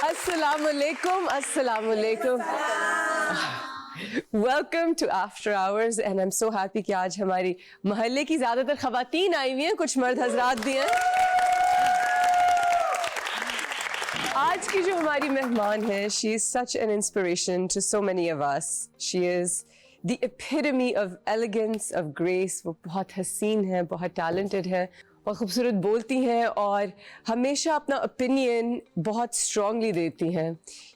Assalamu alaikum, assalamu alaikum. Welcome to After Hours and I'm so happy کہ آج ہماری محلے کی زیادہ تر خواتین آئی ہوئی ہیں, کچھ مرد حضرات بھی ہیں. آج کی جو ہماری مہمان ہے, she is such an inspiration to so many of us. She is the epitome of elegance, of grace. وہ بہت حسین ہے, بہت ٹیلنٹڈ ہے, اور خوبصورت بولتی ہیں اور ہمیشہ اپنا opinion بہت strongly دیتی ہیں.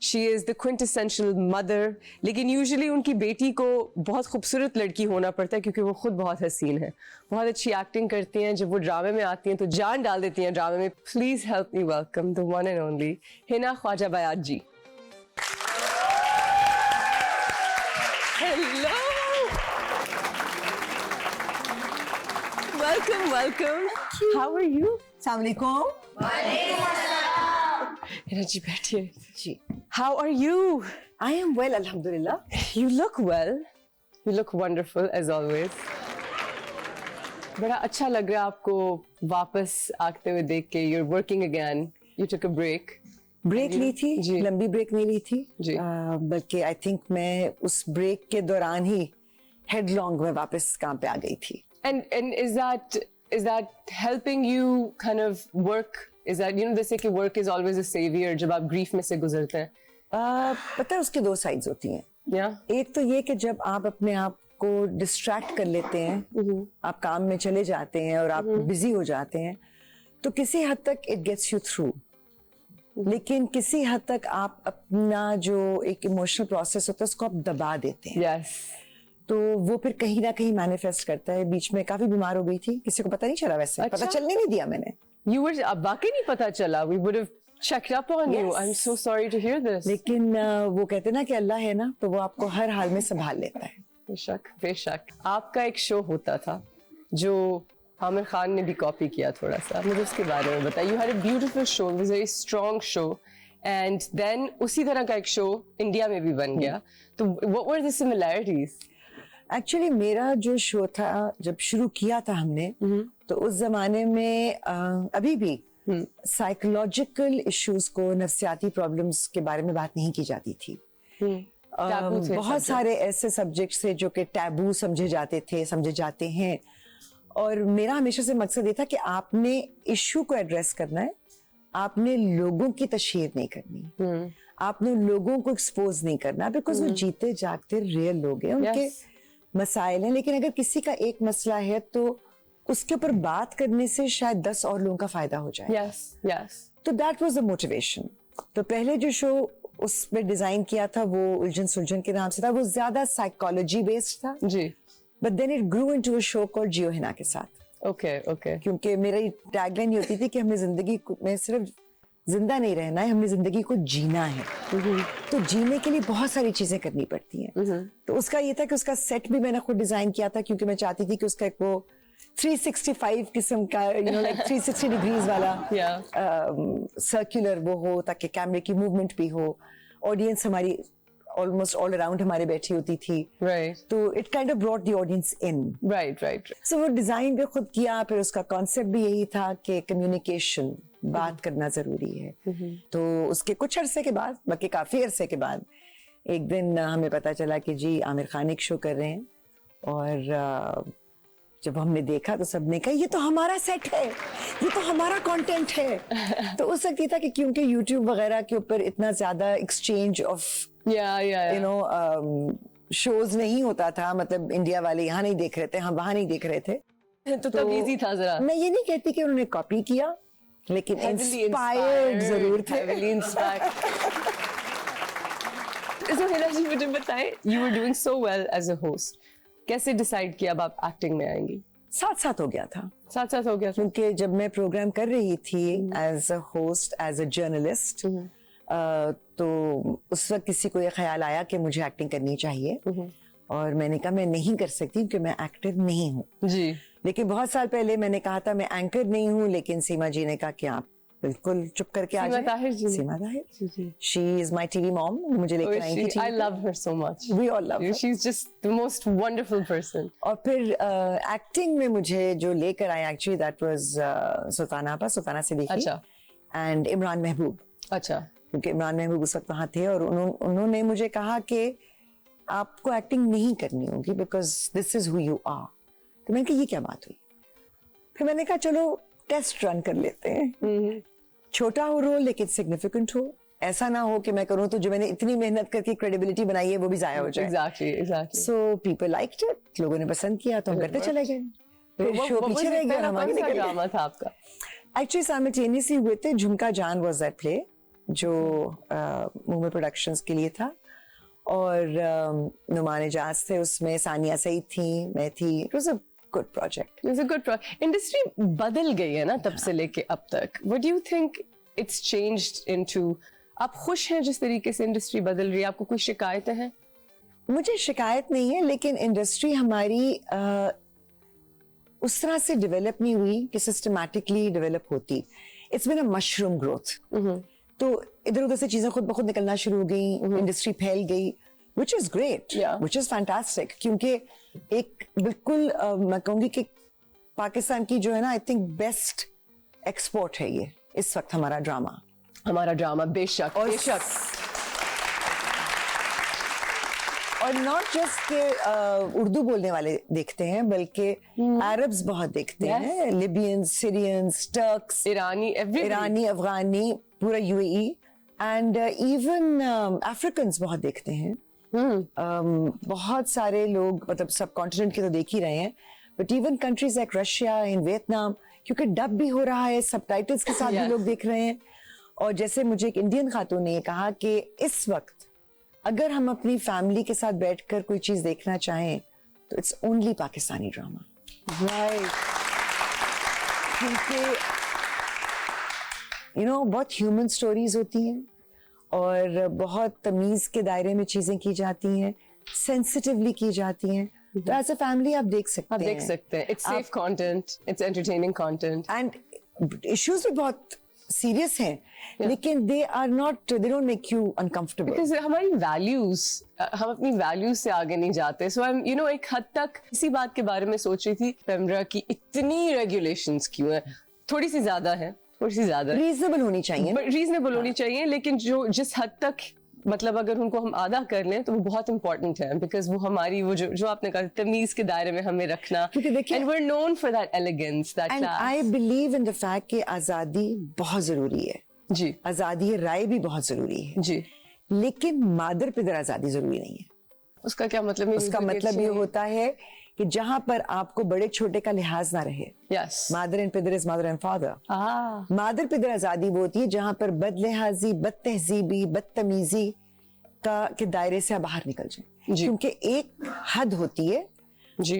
She is the quintessential mother, لیکن usually ان کی بیٹی کو بہت خوبصورت لڑکی ہونا پڑتا ہے کیونکہ وہ خود بہت حسین ہے. بہت اچھی ایکٹنگ کرتی ہیں, جب وہ ڈرامے میں آتی ہیں تو جان ڈال دیتی ہیں ڈرامے میں. Please help me welcome the one and only Hina Khwaja بیات G. Hello. Welcome, welcome. How are you? السلام علیکم. حنا جی بیٹھیے. جی. How are you? I am well, alhamdulillah. You look well. You look wonderful as always. بڑا اچھا لگ رہا ہے آپ کو واپس آتے ہوئے دیکھ کے. You're working again. You took a break. Break لی تھی, لمبی بریک نہیں لی تھی, بلکہ آئی تھنک میں اس بریک کے دوران ہی ہیڈ لانگ میں واپس کام پہ آ گئی تھی. And is that helping you kind of work? Is that, you know, they say کہ work is always a savior جب آپ grief میں سے گزرتے ہیں. پتہ ہے اس کے دو سائڈز ہوتی ہیں. ایک تو یہ کہ جب آپ اپنے آپ کو ڈسٹریکٹ کر لیتے ہیں, آپ کام میں چلے جاتے ہیں اور آپ بزی ہو جاتے ہیں, تو کسی حد تک اٹ گیٹس یو تھرو, لیکن کسی حد تک آپ اپنا جو ایک ایموشنل پروسیس ہوتا ہے اس کو آپ دبا دیتے ہیں. Yes. تو وہ پھر کہیں نہ کہیں مینیفیسٹ کرتا ہے. بیچ میں کافی بیمار ہو گئی تھی, کسی کو پتہ نہیں چلا, ویسے پتہ چلنے نہیں دیا میں نے. اب واقعی نہیں پتا چلا. We would have checked up on you. I'm so sorry to hear this. لیکن وہ کہتے نا کہ اللہ ہے نا, تو وہ آپ کو ہر حال میں سنبھال لیتا ہے. بے شک, بے شک. آپ کا ایک شو ہوتا تھا جو عامر خان نے بھی کاپی کیا تھوڑا سا, مجھے اس کے بارے میں بتائیے. You had a beautiful show, it was a very strong show, and then اسی طرح کا ایک شو انڈیا میں بھی بن گیا. تو what were the similarities? Actually میرا جو شو تھا, جب شروع کیا تھا ہم نے, تو اس زمانے میں ابھی بھی سائیکولوجیکل ایشوز کو, نفسیاتی پرابلمس کے بارے میں بات نہیں کی جاتی تھی. بہت سارے ایسے سبجیکٹس تھے جو کہ ٹیبو سمجھے جاتے تھے, سمجھے جاتے ہیں, اور میرا ہمیشہ سے مقصد یہ تھا کہ آپ نے ایشو کو ایڈریس کرنا ہے, آپ نے لوگوں کی تشہیر نہیں کرنی, آپ نے لوگوں کو ایکسپوز نہیں کرنا, بیکاز وہ جیتے جاگتے ریئل لوگ ہیں, ان کے مسائل ہیں. لیکن اگر کسی کا ایک مسئلہ ہے تو اس کے اوپر بات کرنے سے شاید 10 اور لوگوں کا فائدہ ہو جائے. تو دیٹ واز دا موٹیویشن. تو پہلے جو شو اس پہ ڈیزائن کیا تھا وہ الجھن سلجھن کے نام سے تھا, وہ زیادہ سائیکالوجی بیسڈ تھا. جی. But then it grew into a show called جیو حنا کے ساتھ. اوکے. کیونکہ میری ٹیگ لائن یہ ہوتی تھی کہ ہمیں زندگی میں صرف زندہ نہیں رہنا ہے, ہم نے زندگی کو جینا ہے. تو جینے کے لیے بہت ساری چیزیں کرنی پڑتی ہیں. تو اس کا یہ تھا کہ اس کا سیٹ بھی میں نے خود ڈیزائن کیا تھا, کیونکہ میں چاہتی تھی کہ اس کا ایک وہ 365 قسم کا, لائک 360 ڈگریز والا سرکولر وہ ہو, تاکہ کیمرے کی موومنٹ بھی ہو. آڈینس ہماری almost all around ہمارے بیٹھی ہوتی تھی, تو it kind of brought the audience in. Right. So وہ ڈیزائن بھی خود کیا. پھر اس کا کانسیپٹ بھی یہی تھا کہ کمیونیکیشن, بات کرنا ضروری ہے. تو اس کے کچھ عرصے کے بعد, بلکہ کافی عرصے کے بعد, ایک دن ہمیں پتا چلا کہ جی عامر خان ایک شو کر رہے ہیں. اور جب ہم نے دیکھا تو سب نے کہا یہ تو ہمارا سیٹ ہے, یہ تو ہمارا کانٹینٹ ہے. تو اس وقت یہ تھا کہ کیونکہ یوٹیوب وغیرہ کے اوپر اتنا زیادہ ایکسچینج آف شوز نہیں ہوتا تھا, مطلب انڈیا والے یہاں نہیں دیکھ رہے تھے, ہم وہاں نہیں دیکھ رہے تھے, تو تب ایزی تھا ذرا. میں یہ نہیں کہتی کہ انہوں نے کاپی کیا, لیکن انسپائرڈ ضرور تھے. So حنا جی مجھے بتائیں, you were doing so well as a host, کیسے ڈیسائیڈ کیا اب آپ ایکٹنگ میں آئیں گی؟ ساتھ ہو گیا تھا. ساتھ ہو گیا, کیونکہ جب میں پروگرام کر رہی تھی as a host, as a journalist, تو اس وقت کسی کو یہ خیال آیا کہ مجھے ایکٹنگ کرنی چاہیے, اور میں نے کہا میں نہیں کر سکتی کیونکہ میں ایکٹر نہیں ہوں. جی. لیکن بہت سال پہلے میں نے کہا تھا میں اینکر نہیں ہوں, لیکن سیما جی نے کہا کہ آپ بالکل چپ کر کے آ جائیں. سیما Tahir, she is my TV mom, مجھے لے کر آئی تھی. I love her so much. We all love her. She's just the most wonderful person. اور پھر ایکٹنگ میں مجھے جو لے کر آئے ایکچولی دیٹ واز سلطانہ آپا, سلطانہ صدیقی, اینڈ عمران محبوب. اچھا. کیونکہ عمران محبوب اس وقت وہاں تھے, اور انہوں نے مجھے کہا کہ آپ کو ایکٹنگ نہیں کرنی ہوگی because this is who you are. تو میں نے کہا یہ کیا بات ہوئی. پھر میں نے کہا چلو ٹیسٹ رن کر لیتے ہیں, چھوٹا ہو رول لیکن سگنیفیکنٹ ہو, ایسا نہ ہو کہ میں کروں تو جو میں نے اتنی محنت کر کے کریڈیبلٹی بنائی ہے وہ بھی ضائع ہو جائے. Exactly. So people liked it, لوگوں نے پسند کیا تو ہم کرتے چلے گئے. شو پیچھے رہ گیا, ہمارے نکل ڈرامہ تھا آپ کا. ایکچولی سائملٹینیسلی ہوئے تھے. جھمکا جان واز دیٹ پلے جو موومنٹ پروڈکشنز کے لیے تھا, اور نعمان اجاز تھے اس میں, ثانیہ سعید تھی, میں تھی. It was a good project. Industry بدل گئی ہے نا تب سے لے کے اب تک. What do you think it's changed into, آپ خوش ہیں جس طریقے سے انڈسٹری بدل رہی ہے؟ آپ کو کوئی شکایتیں ہیں؟ مجھے شکایت نہیں ہے, لیکن انڈسٹری ہماری اس طرح سے ڈیولپ نہیں ہوئی کہ سسٹمیٹکلی ڈیولپ ہوتی. It's been a mushroom growth. تو ادھر ادھر سے چیزیں خود بخود نکلنا شروع ہو گئی, انڈسٹری پھیل گئی, which is great, which is fantastic. کیونکہ ایک بالکل میں کہوں گی کہ پاکستان کی جو ہے نا آئی تھنک بیسٹ ایکسپورٹ ہے یہ اس وقت ہمارا ڈرامہ. بے شک, بے شک. اور ناٹ جسٹ کہ اردو بولنے والے دیکھتے ہیں, بلکہ عربز بہت دیکھتے ہیں, لیبینز, سیرینز, ٹرکس, ایرانی, افغانی, پورا UAE, اینڈ ایون افریقنز بہت دیکھتے ہیں. بہت سارے لوگ مطلب سب کانٹیننٹ کے تو دیکھ ہی رہے ہیں, but even countries like Russia and Vietnam, کیونکہ ڈب بھی ہو رہا ہے, سب ٹائٹلز کے ساتھ بھی لوگ دیکھ رہے ہیں. اور جیسے مجھے ایک انڈین خاتون نے کہا کہ اس وقت اگر ہم اپنی فیملی کے ساتھ بیٹھ کر کوئی چیز دیکھنا چاہیں تو اٹس اونلی پاکستانی ڈرامہ. کیونکہ بہت ہیومن سٹوریز ہوتی ہیں اور بہت تمیز کے دائرے میں چیزیں کی جاتی ہیں, سینسٹیولی کی جاتی ہیں. تو ایز اے فیملی آپ دیکھ سکتے ہیں. It's safe content, it's entertaining content. And issues بھی بہت سیریس ہیں, لیکن they don't make you uncomfortable. Because ہماری ویلیوز, ہم اپنی ویلیوز سے آگے نہیں جاتے. سو ایک حد تک اسی بات کے بارے میں سوچ رہی تھی, پیمرا کی اتنی ریگولیشنز کیوں ہیں؟ تھوڑی سی زیادہ ہے, ریزنیبل ہونی چاہیے, لیکن جس حد تک مطلب اگر ان کو ہم آدھا کر لیں تو وہ بہت امپورٹنٹ ہے, بیکاز وہ ہماری وہ جو آپ نے کہا تمیز کے دائرے میں ہمیں رکھنا, and we're known for that elegance, that and class. I believe in the fact کہ آزادی بہت ضروری ہے. جی, آزادی رائے بھی بہت ضروری ہے. جی, لیکن مادر پدر آزادی ضروری نہیں ہے. اس کا کیا مطلب ہے؟ اس کا مطلب یہ ہوتا ہے کہ جہاں پر آپ کو بڑے چھوٹے کا لحاظ نہ رہے. Yes. مادر اینڈ پدر از مادر اینڈ فادر. مادر پدر آزادی وہ ہوتی ہے جہاں پر بد لحاظی, بد تہذیبی, بدتمیزی کے دائرے سے باہر نکل جائیں. کیونکہ ایک حد ہوتی ہے,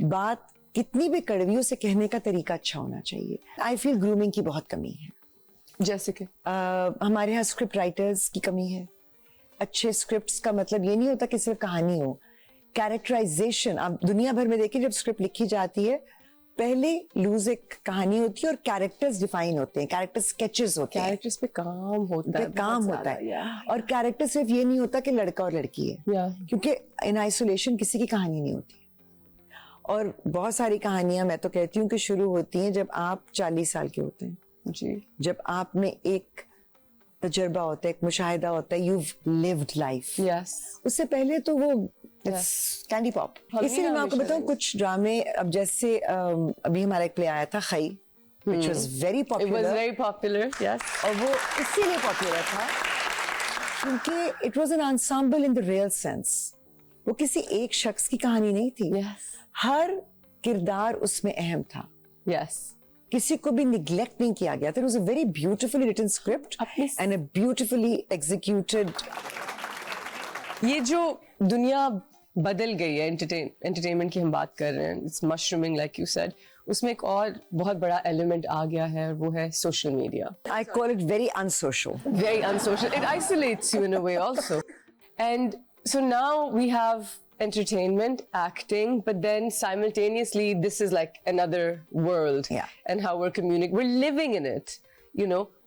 بات کتنی بھی کڑوی اسے کہنے کا طریقہ اچھا ہونا چاہیے. آئی فیل گرومنگ کی بہت کمی ہے. جیسے کہ ہمارے یہاں اسکرپٹ رائٹرز کی کمی ہے. اچھے اسکرپٹس کا مطلب یہ نہیں ہوتا کہ صرف کہانی ہو, کیریکٹرائزیشن. آپ دنیا بھر میں دیکھیں جب اسکرپٹ لکھی جاتی ہے پہلے لوز ایک کہانی ہوتی ہے اور کیریکٹرز ڈیفائن ہوتے ہیں, کیریکٹر اسکیچز ہوتے ہیں, کیریکٹرز پہ کام ہوتا ہے. اور کیریکٹر صرف یہ نہیں ہوتا کہ لڑکا اور لڑکی ہے, کیونکہ ان آئسولیشن کسی کی کہانی نہیں ہوتی. اور بہت ساری کہانیاں میں تو کہتی ہوں کہ شروع ہوتی ہیں جب آپ 40 سال کے ہوتے ہیں. جی, جب آپ میں ایک تجربہ ہوتا ہے, ایک مشاہدہ ہوتا ہے, you've lived life. اس سے پہلے تو وہ کینڈی پاپ. اسی لیے میں آپ کو بتاؤں کچھ ڈرامے, اب جیسے ابھی ہمارا ایک پلے آیا تھا خی, which was very popular. اور وہ اسی لیے پاپولر تھا کیونکہ it was an ensemble in the real sense. وہ کسی ایک شخص کی کہانی نہیں تھی, ہر کردار اس میں اہم تھا. کسی کو بھی نیگلیکٹ نہیں کیا گیا تھا. It was a very beautifully written script and a beautifully executed. یہ جو دنیا بدل گئی ہے انٹرٹینمنٹ کی ہم بات کر رہے ہیں, it's mushrooming like you said, اس میں ایک اور بہت بڑا ایلیمنٹ آ گیا ہے, وہ ہے social media. I call it very unsocial. Very unsocial. It isolates you in a way also. And so now we have entertainment, acting, but then simultaneously this is like another world. And how we're living in it,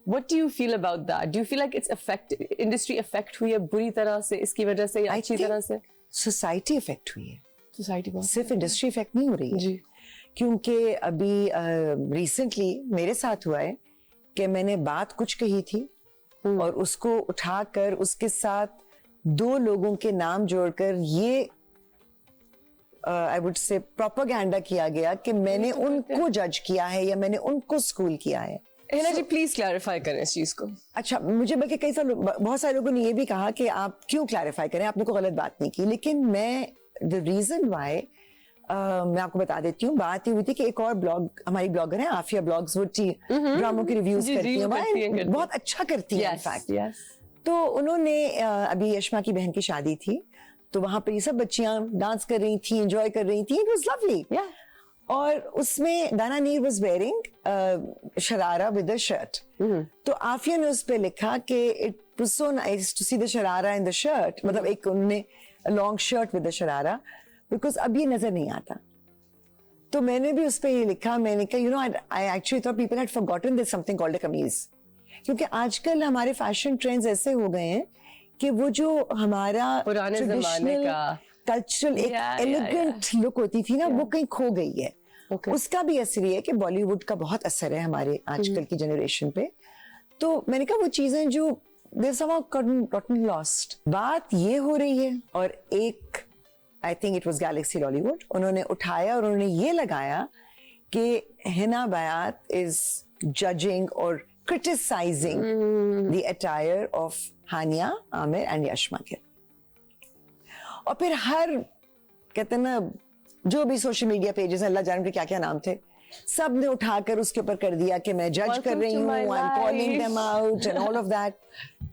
What do you feel about that? Do you feel like it's industry affect ہوئی ہے بری طرح سے اس کی وجہ سے یا اچھی طرح سے؟ سوسائٹی افیکٹ ہوئی ہے. سوسائٹی صرف انڈسٹری افیکٹ نہیں ہو رہی ہے. کیونکہ ابھی ریسنٹلی میرے ساتھ ہوا ہے کہ میں نے بات کچھ کہی تھی اور اس کو اٹھا کر اس کے ساتھ 2 لوگوں کے نام جوڑ کر یہ I would say propaganda کیا گیا کہ میں نے ان کو جج کیا ہے یا میں نے ان کو اسکول کیا ہے. ہینا جی پلیز کلیریفائی کریں اس چیز کو. اچھا مجھے بلکہ بہت سارے لوگوں نے یہ بھی کہا کہ آپ کیوں کلیریفائی کریں, آپ نے کوئی غلط بات نہیں کی, لیکن میں the reason why میں آپ کو بتا دیتی ہوں. بات یہ ہوئی تھی کہ ایک اور بلاگ ہماری بلاگر ہیں عافیہ بلاگز, وہ ڈراموں کی ریویوز کرتی ہیں, بہت اچھا کرتی ہیں انفیکٹ. تو انہوں نے ابھی یشما کی بہن کی شادی تھی, تو وہاں پہ یہ سب بچیاں ڈانس کر رہی تھیں, انجوائے کر رہی تھیں, اٹ واز لولی. اور اس میں Dananeer was wearing sharara with a shirt. تو عافیہ نے اس پہ لکھا کہ it was so nice to see the sharara in the shirt, مطلب ایک انہوں نے long shirt with the sharara, because اب یہ نظر نہیں آتا. تو میں نے بھی اس پہ یہ لکھا, میں نے کہا you know I actually thought people had forgotten there something called a kameez, کیونکہ آج کل ہمارے فیشن ٹرینڈز ایسے ہو گئے ہیں کہ وہ جو ہمارا پرانے زمانے کا کلچرل ایک ایلیگنٹ لک ہوتی تھی نا, وہ کہیں کھو گئی ہے. اس کا بھی اثر یہ ہے کہ بالی ووڈ کا بہت اثر ہے ہمارے آج کل کی جنریشن پہ. تو میں نے کہا وہ چیزیں جو لاسٹ. بات یہ ہو رہی ہے, اور ایک I think it was Galaxy Lollywood, انہوں نے اٹھایا اور انہوں نے یہ لگایا کہ ہینا بیات is judging or criticizing the attire of Hania, Amir and یشما کے. اور پھر ہر کہتے ہیں نا جو بھی سوشل میڈیا پیجز ہیں, اللہ جانے پہ کیا کیا نام تھے, سب نے اٹھا کر اس کے اوپر کر دیا کہ میں جج کر رہی ہوں, I'm calling them out and all of that.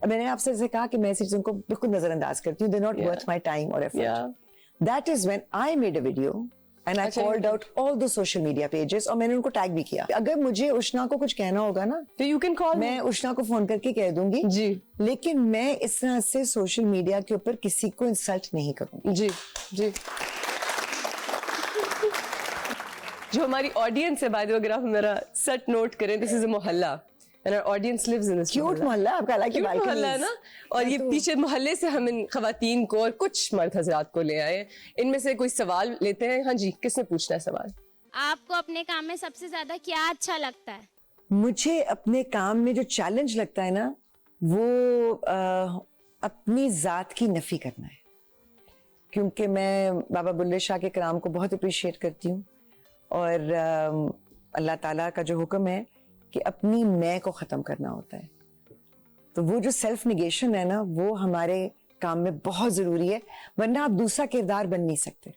میں نے آپ سے کہا کہ میں ایسی چیزوں کو بالکل نظر انداز کرتی ہوں, they're not worth my time or effort. That is when I made a video and I called out all the social media pages, اور میں نے ان کو ٹیگ بھی کیا. اگر مجھے اشنا کو کچھ کہنا ہوگا نا تو you can call میں اشنا کو فون کر کے کہہ دوں گی جی, لیکن میں اس طرح سے سوشل میڈیا کے اوپر کسی کو انسلٹ نہیں کروں گی. جی جی. جو ہماری آڈینس ہے بائی دی وے, اگر آپ میرا سیٹ نوٹ کریں, دس از اے محلہ and our audience lives in this cute محلہ, آپ کا الگ محلہ ہے نا, اور یہ پیچھے محلے سے ہم ان خواتین کو اور کچھ مرد حضرات کو لے آئے. ان میں سے کوئی سوال لیتے ہیں. ہاں جی, کس نے پوچھنا ہے سوال؟ آپ کو اپنے کام میں سب سے زیادہ کیا اچھا لگتا ہے؟ مجھے اپنے کام میں جو چیلنج لگتا ہے نا, وہ اپنی ذات کی نفی کرنا ہے, کیونکہ میں بابا بلے شاہ کے کلام کو بہت اپریشیٹ کرتی ہوں, اور اللہ تعالیٰ کا جو حکم ہے کہ اپنی میں کو ختم کرنا ہوتا ہے. تو وہ جو سیلف نیگیشن ہے نا, وہ ہمارے کام میں بہت ضروری ہے, ورنہ آپ دوسرا کردار بن نہیں سکتے.